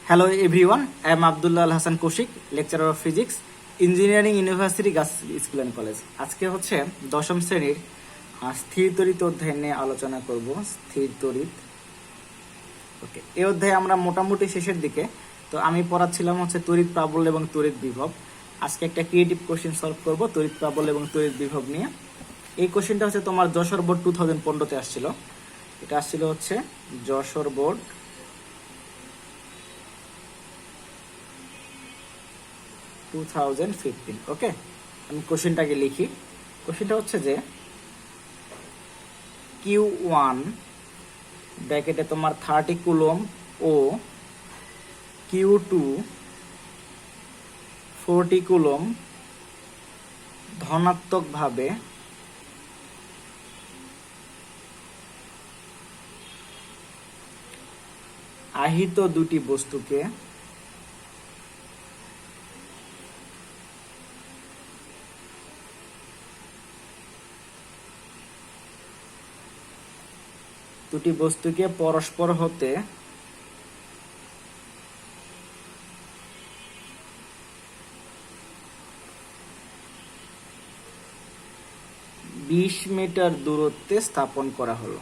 Hello everyone, I am Abdullah Al Hassan Koshik, lecturer of physics, engineering university girls school and college. আজকে হচ্ছে দশম শ্রেণীর স্থির তড়িৎ অধ্যায় নিয়ে আলোচনা করব। স্থির তড়িৎ, ওকে। এই অধ্যায়ে আমরা মোটামুটি শেষের দিকে। তো আমি পড়াচ্ছিলাম হচ্ছে তড়িৎ প্রাবল্য এবং তড়িৎ বিভব। আজকে একটা ক্রিয়েটিভ কোশ্চেন সলভ করব তড়িৎ প্রাবল্য এবং তড়িৎ বিভব নিয়ে। এই কোশ্চেনটা হচ্ছে তোমার যশোর বোর্ড 2015-তে আসছিল। এটা আসছিল হচ্ছে যশোর বোর্ড 2015। ওকে, আমি কোশ্চেনটাকে লিখি। কোশ্চেনটা হচ্ছে যে Q1 ব্র্যাকেটে তোমার 30 কুলম ও Q2 40 কুলম ধনাত্মকভাবে আহিত দুটি বস্তুকে পরস্পর হতে বিশ মিটার দূরত্বে স্থাপন করা হলো।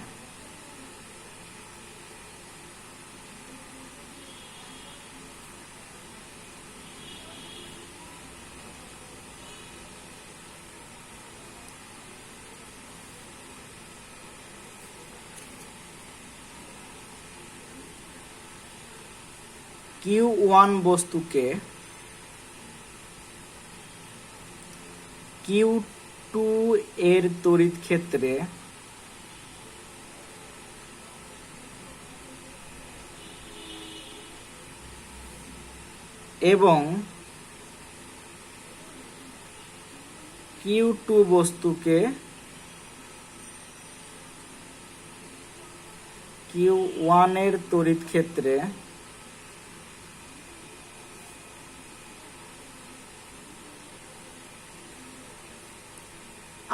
Q1 বস্তুকে Q2 এর তড়িৎ ক্ষেত্রে এবং Q2 বস্তুকে Q1 এর তড়িৎ ক্ষেত্রে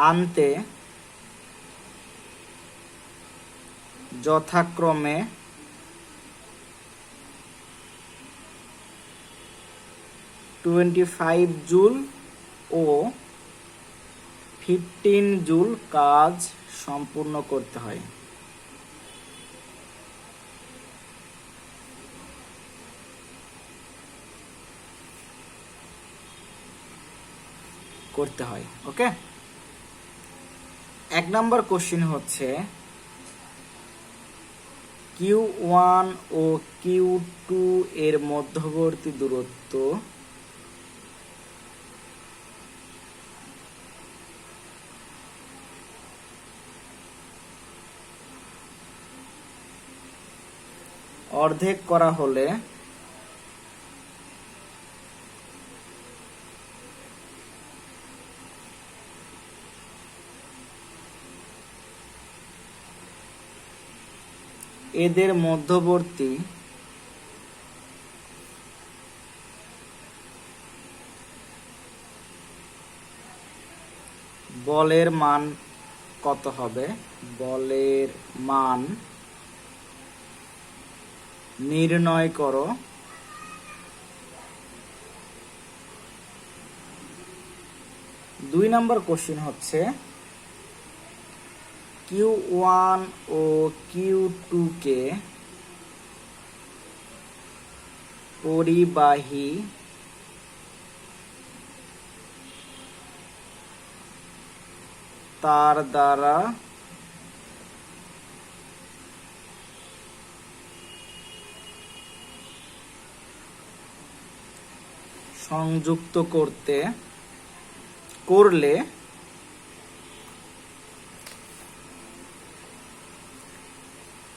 আনতে যথাক্রমে 25 জুল ও 15 জুল কাজ সম্পূর্ণ করতে হয়। ওকে, এক নম্বর কোশ্চেন হচ্ছে Q1 ও Q2 এর মধ্যবর্তী দূরত্ব অর্ধেক করা হলে এদের মধ্যবর্তী বলের মান কত হবে? বলের মান নির্ণয় করো। দুই নম্বর কোশ্চেন হচ্ছে Q1 ও Q2 কে পরিবাহী তার দ্বারা সংযুক্ত করলে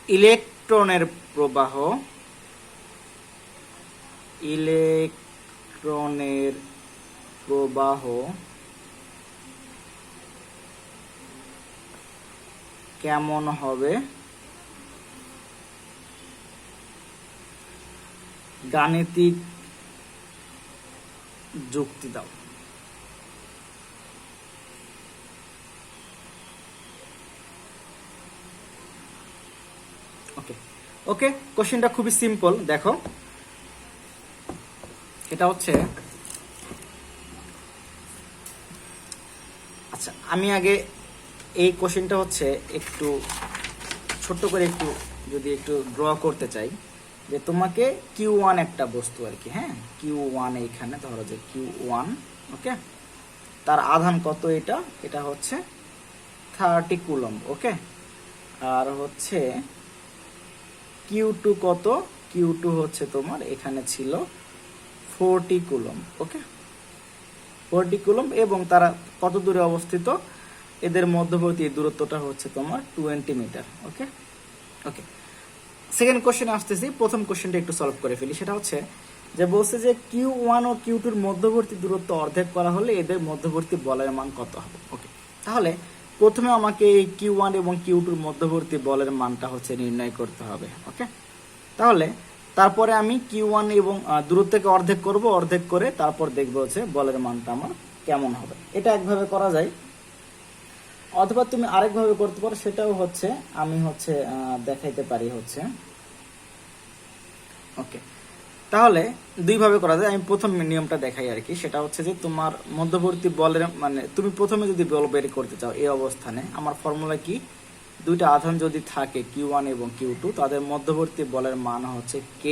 ইলেকট্রনের প্রবাহ কেমন হবে? গাণিতিক যুক্তি দাও। ওকে, কোশ্চেনটা খুবই সিম্পল। দেখো, এটা হচ্ছে, আচ্ছা আমি আগে এই কোশ্চেনটা হচ্ছে একটু ছোট্ট করে একটু যদি একটু ড্র করতে চাই, যে তোমাকে Q1 একটা বস্তু আর কি, হ্যাঁ Q1 এইখানে ধরো যে Q1, ওকে, তার আধান কত, এটা এটা হচ্ছে 30 কুলম্ব, ওকে, আর হচ্ছে Q2 কত, Q2 হচ্ছে তোমার এখানে ছিল 40 কুলম্ব, ওকে, 40 কুলম্ব, এবং তারা কত দূরে অবস্থিত, এদের মধ্যবর্তী দূরত্বটা হচ্ছে তোমার 20 মিটার, ওকে ওকে। সেকেন্ড কোশ্চেনে আসতেছি, প্রথম কোশ্চেনটা একটু সলভ করে ফেলি। সেটা হচ্ছে যে বলছে যে Q1 ও Q2-র মধ্যবর্তী দূরত্ব অর্ধেক করা হলে এদের মধ্যবর্তী বলের মান কত হবে, ওকে। তাহলে প্রথমে আমাকে এই Q1 এবং Q2-র মধ্যবর্তী বলের মানটা হচ্ছে নির্ণয় করতে হবে, ওকে। তাহলে তারপরে আমি Q1 এবং দূরত্বকে অর্ধেক করব, অর্ধেক করে তারপর দেখবো হচ্ছে বলের মানটা আমার কেমন হবে। এটা একভাবে করা যায়, অথবা তুমি আরেকভাবে করতে পারো, সেটাও হচ্ছে আমি হচ্ছে দেখাইতে পারি হচ্ছে, ওকে। তাহলে দুইভাবে করা যায়, আমি প্রথম নিয়মটা দেখাই আর কি। সেটা হচ্ছে যে তোমার মধ্যবর্তী বলের মানে তুমি প্রথমে যদি বল বের করতে চাও এই অবস্থানে, আমার ফর্মুলা কি, দুইটা আধান যদি থাকে Q1 এবং Q2, তাদের মধ্যবর্তী বলের মান হচ্ছে K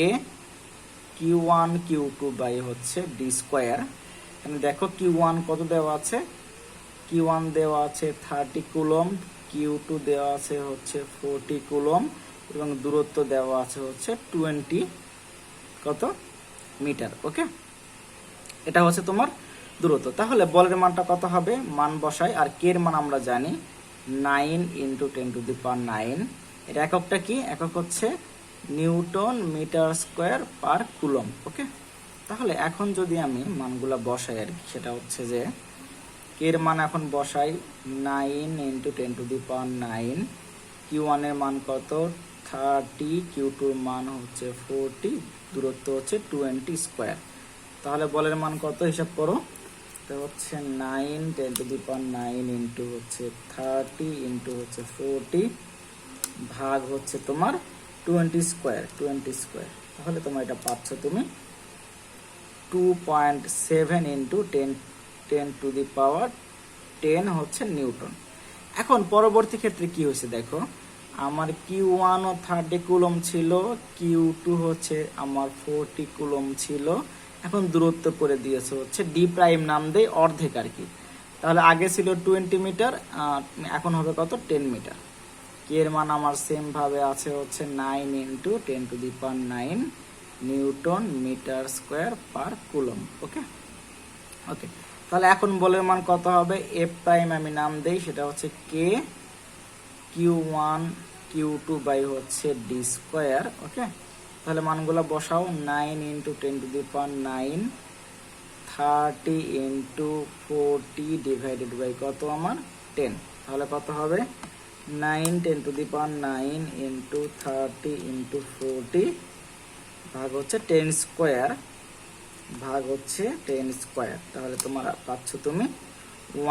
Q1 Q2 বাই হচ্ছে ডি স্কোয়ার। এখানে দেখো Q1 কত দেওয়া আছে, Q1 দেওয়া আছে 30 কুলম্ব, Q2 দেওয়া আছে হচ্ছে 40 কুলম্ব, এবং দূরত্ব দেওয়া আছে হচ্ছে 20 কত মিটার, ওকে। এটা হচ্ছে তোমার দূরত্ব। তাহলে বলের মানটা কত হবে, মান বসাই, আর কে এর মান আমরা জানি 9 × 10⁹। এর এককটা কি, একক হচ্ছে newton metre square per coulomb, okay. তাহলে এখন যদি আমি মানগুলা বসাই আর কি, সেটা হচ্ছে যে কে এর মান এখন বসাই 9 × 10⁹। Q1 এর মান কত 30, Q2 এর মান হচ্ছে 40, দূরত্ব হচ্ছে 20 স্কোয়ার। তাহলে বলের মান কত হিসাব করো, এটা হচ্ছে 9 × 10⁹ ইন্টু হচ্ছে 30 ইন্টু হচ্ছে 40 ভাগ হচ্ছে তোমার 20 স্কোয়ার, তাহলে তোমার এটা পাচ্ছ তুমি 2.7 ইন্টু 10⁻10 হচ্ছে নিউটন। এখন পরবর্তী ক্ষেত্রে কি হয়েছে দেখো, আমার Q1 ও 30 কুলম্ব ছিল, Q2 হচ্ছে আমার 40 কুলম্ব ছিল। এখন দূরত্ব করে দিয়েছে হচ্ছে ডি প্রাইম নাম দেই অর্ধেক আর কি। তাহলে আগে ছিল 20 মিটার, এখন হবে কত 10 মিটার। কে এর মান আমার সেম ভাবে আছে হচ্ছে 9 × 10⁹ newton metre square per coulomb, okay okay. তাহলে এখন বলের মান কত হবে, এফ প্রাইম আমি নাম দেই, সেটা হচ্ছে কে Q1 Q2 বাই হচ্ছে ডি স্কোয়ার, ওকে। তাহলে মানগুলো বসাও, 9 × 10⁹, 30 × 40 ডিভাইডেড বাই কত আমার 10। তাহলে কত হবে 9 × 10⁹ × 30 × 40 ভাগ হচ্ছে 10 স্কোয়ার, ভাগ হচ্ছে 10 স্কোয়ার। তাহলে তোমার পাচ্ছ তুমি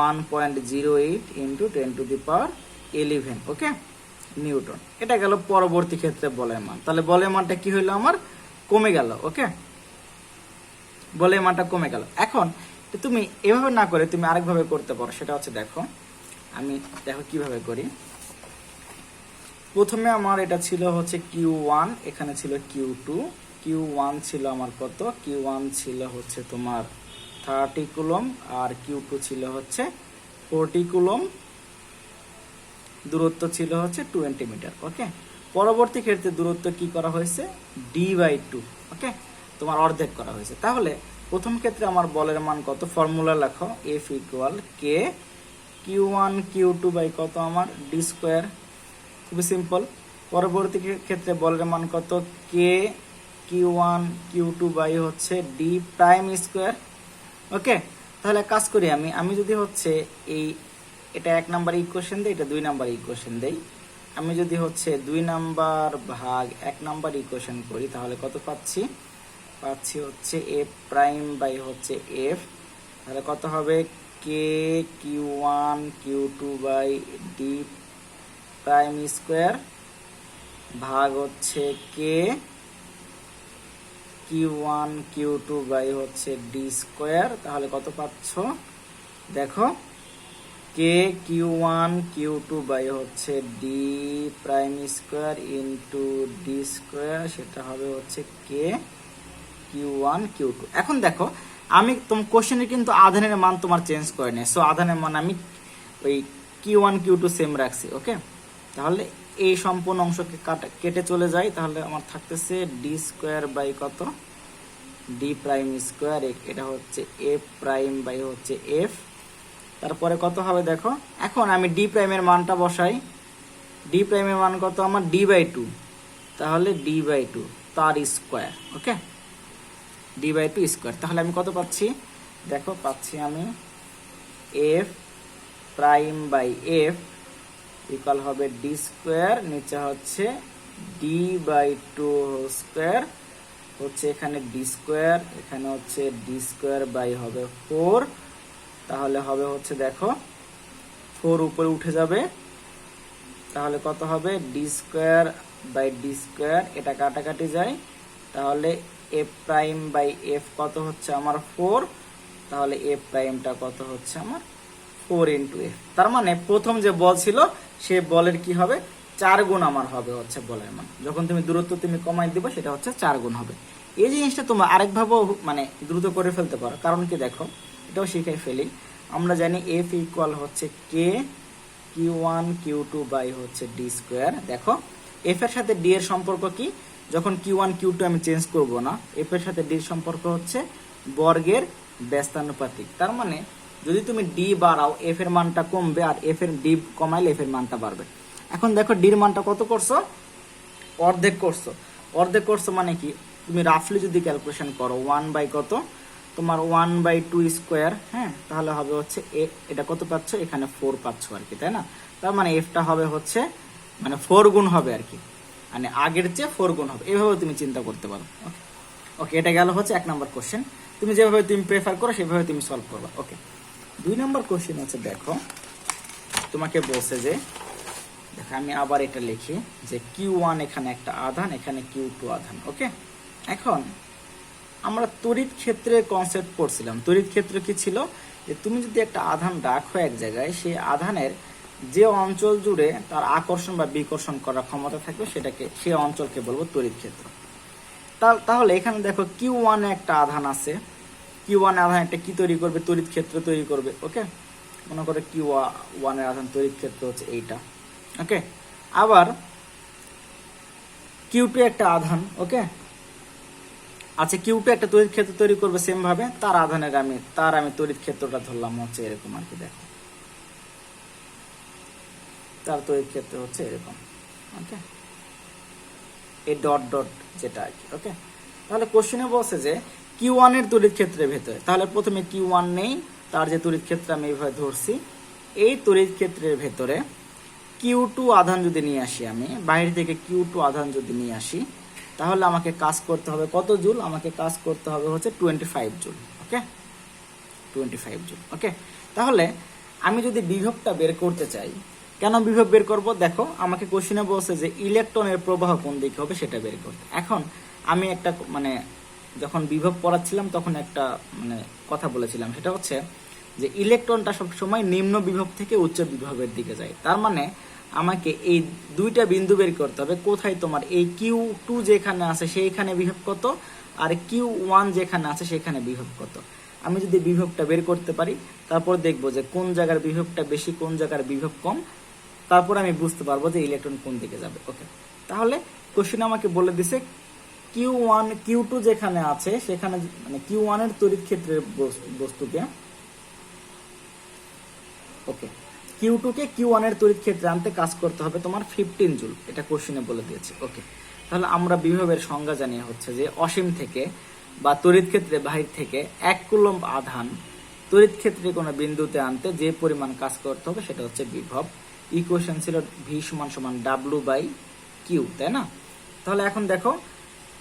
1.08 × 10⁻11, ওকে, নিউটন। এটা গেল পরবর্তী ক্ষেত্রে বলের মান। তাহলে বলের মানটা কি হইলো আমার কমে গেল, ওকে, বলের মানটা কমে গেল। এখন তুমি এভাবে না করে তুমি আরেকভাবে করতে পারো, সেটা হচ্ছে দেখো আমি দেখো কিভাবে করি। প্রথমে আমার এটা ছিল হচ্ছে Q1, এখানে ছিল Q2, Q1 ছিল আমার কত, Q1 ছিল হচ্ছে তোমার 30 কুলম্ব, আর Q2 ছিল হচ্ছে 40 কুলম্ব, দূরত্ব ছিল হচ্ছে 20 মিটার, ওকে। পরবর্তী ক্ষেত্রে দূরত্ব কি করা হয়েছে D/2, ওকে, তোমার অর্ধেক করা হয়েছে। তাহলে প্রথম ক্ষেত্রে আমার বলের মান কত, ফর্মুলা লেখো, F = K Q1 Q2 by কত আমার ডি স্কোয়ার, খুবই সিম্পল। পরবর্তী ক্ষেত্রে বলের মান কত, কে Q1 Q2 বাই হচ্ছে ডি প্রাইম স্কোয়ার, ওকে। তাহলে কাজ করি আমি যদি হচ্ছে এটা 1 নাম্বার ইকুয়েশন দেই, এটা 2 নাম্বার ইকুয়েশন দেই। আমি যদি হচ্ছে 2 নাম্বার ভাগ 1 নাম্বার ইকুয়েশন করি, তাহলে কত পাচ্ছি হচ্ছে এফ প্রাইম বাই হচ্ছে এফ। তাহলে কত হবে K Q1 Q2 by D prime square ভাগ হচ্ছে কে Q1 Q2 বাই হচ্ছে ডি স্কোয়ার, তাহলে কত পাচ্ছ দেখো, কে Q1 Q2 বাই হচ্ছে D prime square into D square, সেটা হবে হচ্ছে কে Q1 Q2। এখন দেখো আমি তোমার কোশ্চেনে কিন্তু আধানের মান তোমার চেঞ্জ করে নেই, সো আধানের মান আমি ওই Q1 Q2 সেম রাখছি। ওকে, তাহলে এই সম্পূর্ণ অংশকে কেটে চলে যায়, তাহলে আমার থাকতেছে ডি স্কোয়ার বাই কত ডি প্রাইম স্কোয়ার, এটা হচ্ছে এফ প্রাইম বাই হচ্ছে এফ, তারপরে কত হবে দেখো। এখন আমি ডি প্রাইমের মানটা বসাই, ডি প্রাইমের মান কত আমার d/2, তাহলে d/2 তার স্কোয়ার। ওকে, d/2 স্কোয়ার, তাহলে আমি কত পাচ্ছি দেখো, পাচ্ছি আমি F prime by F equal হবে ডি স্কোয়ার, নিচে হচ্ছে d/2 স্কোয়ার, হচ্ছে এখানে ডি স্কোয়ার, এখানে হচ্ছে ডি স্কোয়ার বাই হবে 4, তাহলে হবে হচ্ছে দেখো 4 উপরে উঠে যাবে, তাহলে কত হবে D square by D square, এটা কাটাকাটি যায়, তাহলে এফ প্রাইম বাই এফ কত হচ্ছে আমার 4, তাহলে এফ প্রাইমটা কত হচ্ছে আমার 4 ইন্টু এফ। তার মানে প্রথম যে বল ছিল সে বলের কি হবে 4 গুণ আমার হবে হচ্ছে বলের মান, যখন তুমি দূরত্ব তুমি কমাই দিবে সেটা হচ্ছে 4 গুণ হবে। এই জিনিসটা তোমরা আরেকভাবেও মানে দ্রুত করে ফেলতে পারো, কারণ কি দেখো এটাও শিখাই ফেলি, আমরা জানি এফ ইকুয়াল হচ্ছে কে Q1 Q2 বাই হচ্ছে ডি স্কোয়ার। দেখো এফ এর সাথে ডি এর সম্পর্ক কি, যখন Q1 Q2 আমি চেঞ্জ করব না, এফ এর সাথে ডি এর সম্পর্ক হচ্ছে বর্গের ব্যস্তানুপাতিক। তার মানে যদি তুমি ডি বাড়াও এফ এর মানটা কমবে, আর এফ এর ডি কমাইলে এফ এর মানটা বাড়বে। এখন দেখো ডির মানটা কত করছো, অর্ধেক করছো। অর্ধেক করছো মানে কি, তুমি রাফলি যদি ক্যালকুলেশন করো 1 বাই কত তোমার 1/2 স্কোয়ার, হ্যাঁ, তাহলে হবে হচ্ছে এটা কত পাচ্ছ, এখানে 4 পাচ্ছ আর কি, তাই না? তার মানে এফটা হবে হচ্ছে মানে 4 গুণ হবে আর কি, মানে আগের চেয়ে 4 গুণ হবে, এভাবে তুমি চিন্তা করতে পারো। ওকে ওকে, এটা গেল হচ্ছে 1 নম্বর কোশ্চেন, তুমি যেভাবে তুমি প্রেফার করো সেভাবে তুমি সলভ করবা। ওকে, 2 নম্বর কোশ্চেন হচ্ছে দেখো তোমাকে বলছে যে, দেখো আমি আবার এটা লিখি যে Q1 এখানে একটা আধান, এখানে Q2 আধান। ওকে, এখন আমরা তড়িৎ ক্ষেত্রের কনসেপ্ট পড়ছিলাম। তড়িৎ ক্ষেত্র কি ছিল, যে তুমি যদি একটা আধান রাখো এক জায়গায়, সেই আধানের যে অঞ্চল জুড়ে তার আকর্ষণ বা বিকর্ষণ করার ক্ষমতা থাকবে সেটাকে, সেই অঞ্চলকে বলবো তড়িৎ ক্ষেত্র। তাহলে এখানে দেখো Q1 এ একটা আধান আছে, Q1 আধান একটা কি তৈরি করবে, তড়িৎ ক্ষেত্র তৈরি করবে। ওকে, মনে করো Q1 এর আধান তড়িৎ ক্ষেত্র হচ্ছে এইটা। ওকে, আবার Q2 একটা আধান, ওকে আচ্ছা, Q2 একটা তড়িৎ ক্ষেত্র তৈরি করবে সেম ভাবে, তার আধানের আমি তড়িৎ ক্ষেত্রটা ধরলাম হচ্ছে এরকম আর কি, দেখো তার তড়িৎ ক্ষেত্র হচ্ছে এরকম। ওকে, এই ডট ডট যেটা আর কি। ওকে, তাহলে কোশ্চেনে বলছে যে Q1 এর তড়িৎ ক্ষেত্রের ভেতরে, তাহলে প্রথমে Q1 নেই, তার যে তড়িৎ ক্ষেত্র আমি এইভাবে ধরছি, এই তড়িৎ ক্ষেত্রের ভেতরে Q2 আধান যদি নিয়ে আসি, আমি বাইরে থেকে Q2 আধান যদি নিয়ে আসি, তাহলে আমাকে কাজ করতে হবে কত জুল, আমাকে কাজ করতে হবে হচ্ছে 25 জুল। ওকে, 25 জুল। ওকে, তাহলে আমি যদি বিভবটা বের করতে চাই, কেন বিভব বের করব, দেখো আমাকে কোশ্চেনে বলছে যে ইলেকট্রনের প্রবাহ কোন দিকে হবে সেটা বের করতে। এখন আমি একটা মানে যখন বিভব পড়াচ্ছিলাম তখন একটা মানে কথা বলেছিলাম, সেটা হচ্ছে যে ইলেকট্রনটা সবসময় নিম্ন বিভব থেকে উচ্চ বিভবের দিকে যায়। তার মানে আমাকে এই দুইটা বিন্দু বের করতে হবে, কোথায় তোমার এই Q2 যেখানে আছে সেইখানে বিভব কত, আর Q1 যেখানে আছে সেখানে বিভব কত। আমি যদি বিভবটা বের করতে পারি, তারপর দেখবো যে কোন জায়গার বিভবটা বেশি, কোন জায়গার বিভব কম, তারপর আমি বুঝতে পারবো যে ইলেকট্রন কোন দিকে যাবে। ওকে, তাহলে কোশ্চেন আমাকে বলে দিছে Q1 Q2 যেখানে আছে সেখানে মানে Q1 এর তড়িৎ ক্ষেত্রের বস্তুকে, ওকে Q2 কে Q1 এর তড়িৎ ক্ষেত্রে আনতে কাজ করতে হবে তোমার 15 জুল, এটা কোশ্চেনে বলে দিয়েছে। ওকে, তাহলে আমরা বিভবের সংজ্ঞা জানি হচ্ছে যে অসীম থেকে বা তড়িৎ ক্ষেত্রে বাহির থেকে 1 কুলম্ব আধান তড়িৎ ক্ষেত্রে কোনো বিন্দুতে আনতে যে পরিমাণ কাজ করতে হবে সেটা হচ্ছে বিভব। ইকুয়েশন ছিল V = W/Q, তাই না? তাহলে এখন দেখো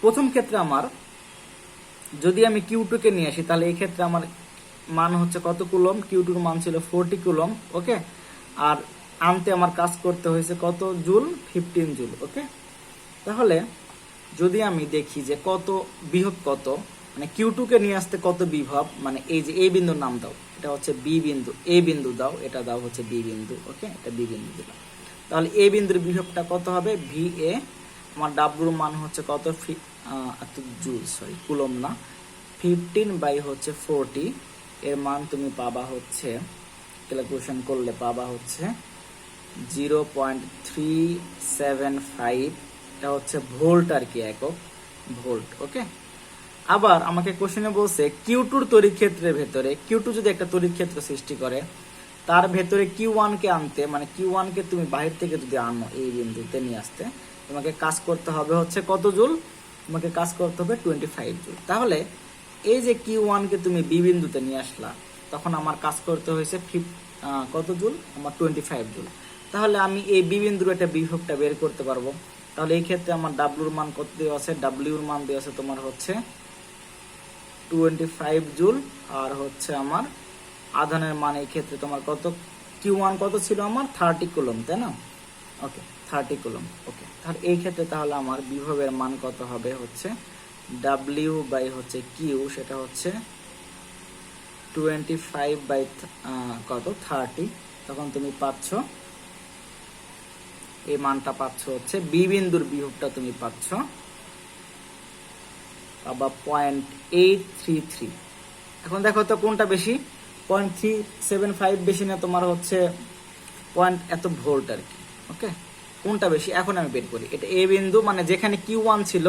প্রথম ক্ষেত্রে আমার যদি আমি Q2 কে নিয়ে আসি, তাহলে এই ক্ষেত্রে আমার মান হচ্ছে কত কুলম্ব, Q2 এর মান ছিল 40 কুলম্ব। ওকে, আর আনতে আমার কাজ করতে হয়েছে কত জুল, 15 জুল। ওকে, তাহলে যদি আমি দেখি যে কত বিভব কত, মানে Q2 কে নিয়ে আসতে কত বিভব, মানে এই যে এ বিন্দুর নাম দাও, এটা হচ্ছে বি বিন্দু, এ বিন্দু দাও, এটা দাও হচ্ছে বি বিন্দু, ওকে, এটা বি বিন্দু দিলাম। তাহলে এ বিন্দুর বিভবটা কত হবে, ভি এ। আমার ডাব্লুর মান হচ্ছে কত, জুল, সরি কুলম না, 15/40। এর মান তুমি পাবা হচ্ছে, ক্যালকুলেশন করলে পাবা হচ্ছে 0.375। এটা হচ্ছে ভোল্ট আর কি, একক ভোল্ট, ওকে। আবার আমাকে কোশ্চেনে বলছে Q2 তড়িৎ ক্ষেত্রের ভেতরে, Q2 যদি একটা তড়িৎ ক্ষেত্র সৃষ্টি করে, তার ভেতরে Q1 কে আনতে, মানে Q1 কে তুমি বাহির থেকে যদি আনো এই বিন্দুতে নিয়ে আসতে, তোমাকে কাজ করতে হবে হচ্ছে কত জুল, তোমাকে কাজ করতে হবে 25 জুল। তাহলে এই যে Q1 কে তুমি বি বিন্দুতে নিয়ে আসলা, তখন আমার কাজ করতে হয়েছে কত জুল, আমার 25 জুল। তাহলে আমি এই বি বিন্দুর একটা বিভবটা বের করতে পারবো। তাহলে এই ক্ষেত্রে আমার ডাব্লুর মান কত দেওয়া আছে, ডাব্লিউর মান দেওয়া আছে তোমার হচ্ছে 25 জুল, আর হচ্ছে আমার আধানের মান এই ক্ষেত্রে তোমার কত, Q1 কত ছিল আমার 30 কুলম, তাই না, ওকে 30 কুলম, ওকে। তাহলে এই ক্ষেত্রে তাহলে আমার বিভবের মান কত হবে হচ্ছে W বাই হচ্ছে Q, সেটা হচ্ছে 25 বাই কত 30। তখন তুমি পাচ্ছ এই মানটা পাচ্ছ হচ্ছে বি বিন্দুর বিভবটা তুমি পাচ্ছ বা 0.833। এখন দেখো তো কোনটা বেশি, 0.375 বেশি না তোমার হচ্ছে পয়েন্ট এত ভোল্ট আর কি, ওকে, কোনটা বেশি এখন আমি বের করি। এটা এ বিন্দু, মানে যেখানে Q1 ছিল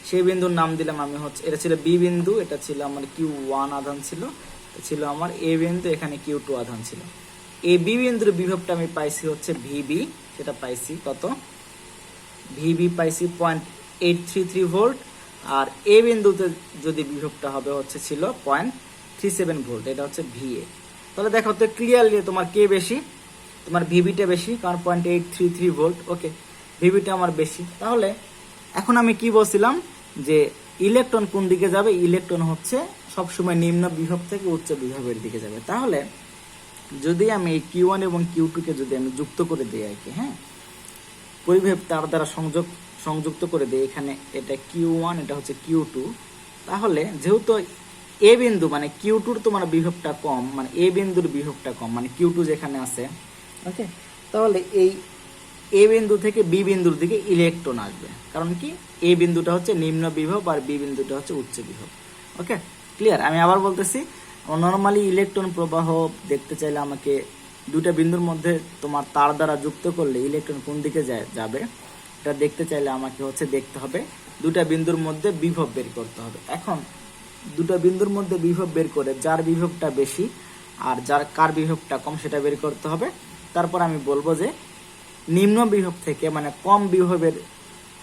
সেই বিন্দুর নাম দিলাম আমি হচ্ছে, এটা ছিল বি বিন্দু, এটা ছিল আমার Q1 আধান ছিল, এটা ছিল আমার এ বিন্দু, এখানে Q2 আধান ছিল। এই বি বিন্দুর বিভবটা আমি পাইছি হচ্ছে ভিবি, সেটা পাইছি কত, ভিবি পাইছি 0.833 ভোল্ট। আর এ বিন্দুতে যদি বিভবটা হবে হচ্ছে ছিল 0.37 ভোল্ট, এটা হচ্ছে ভিএ। তাহলে দেখো তো ক্লিয়ারলি তোমার কে বেশি, তোমার ভিবিটা বেশি, কারণ 0.833 ভোল্ট, ওকে, ভিবিটা আমার বেশি। তাহলে এখন আমি কি বলছিলাম যে ইলেকট্রন কোন দিকে যাবে, ইলেকট্রন হচ্ছে সবসময় নিম্ন বিভব থেকে উচ্চ বিভবের দিকে যাবে। তাহলে যদি আমি এই Q1 এবং Q2 কে যদি আমি যুক্ত করে দিই আর কি, হ্যাঁ, পরিভেব তার দ্বারা সংযুক্ত করে দিই, এখানে এটা Q1, এটা হচ্ছে Q2, তাহলে যেহেতু এ বিন্দু মানে Q2-র তোমার বিভবটা কম, মানে এ বিন্দুর বিভবটা কম, মানে Q2 যেখানে আছে, ওকে, তাহলে এই এ বিন্দু থেকে বি বিন্দুর দিকে ইলেকট্রন আসবে। কারণ কি, এ বিন্দুটা হচ্ছে নিম্ন বিভব আর বি বিন্দুটা হচ্ছে উচ্চ বিভব, ওকে, ক্লিয়ার। আমি আবার বলতেছি, নর্মালি ইলেকট্রন প্রবাহ দেখতে চাইলে আমাকে দুটা বিন্দুর মধ্যে তোমার তার দ্বারা যুক্ত করলে ইলেকট্রন কোন দিকে যাবে এটা দেখতে চাইলে আমাকে হচ্ছে দেখতে হবে দুটা বিন্দুর মধ্যে বিভব বের করতে হবে। এখন দুটা বিন্দুর মধ্যে বিভব বের করে যার বিভবটা বেশি আর যার কার বিভবটা কম সেটা বের করতে হবে। তারপর আমি বলবো যে নিম্ন বিভব থেকে, মানে কম বিভবের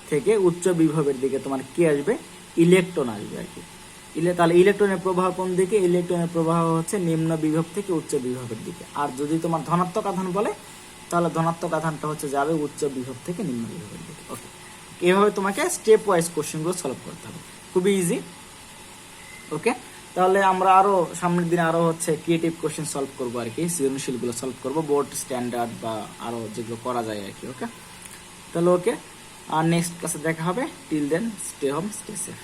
থেকে উচ্চ বিভবের দিকে তোমার কি আসবে, ইলেকট্রন আসবে আর কি। তাহলে ইলেকট্রনের প্রবাহ কোন দিকে, ইলেকট্রনের প্রবাহ হচ্ছে নিম্ন বিভব থেকে উচ্চ বিভবের দিকে। আর যদি তোমার ধনাত্মক আধান বলে, তাহলে ধনাত্মক আধানটা হচ্ছে যাবে উচ্চ বিভব থেকে নিম্ন বিভবের দিকে, ওকে। এইভাবে তোমাকে স্টেপ ওয়াইজ কোশ্চেনগুলো সলভ করতে হবে, খুবই ইজি, ওকে। তাহলে আমরা আরো সামনের দিনে আরো হচ্ছে ক্রিয়েটিভ কোশ্চেন সলভ করবো আর কি, সৃজনশীলগুলো সলভ করবো, বোর্ড স্ট্যান্ডার্ড বা আরো যেগুলো করা যায় আর কি, ওকে। তাহলে ওকে, আর নেক্সট ক্লাসে দেখা হবে। Till then stay home, stay safe.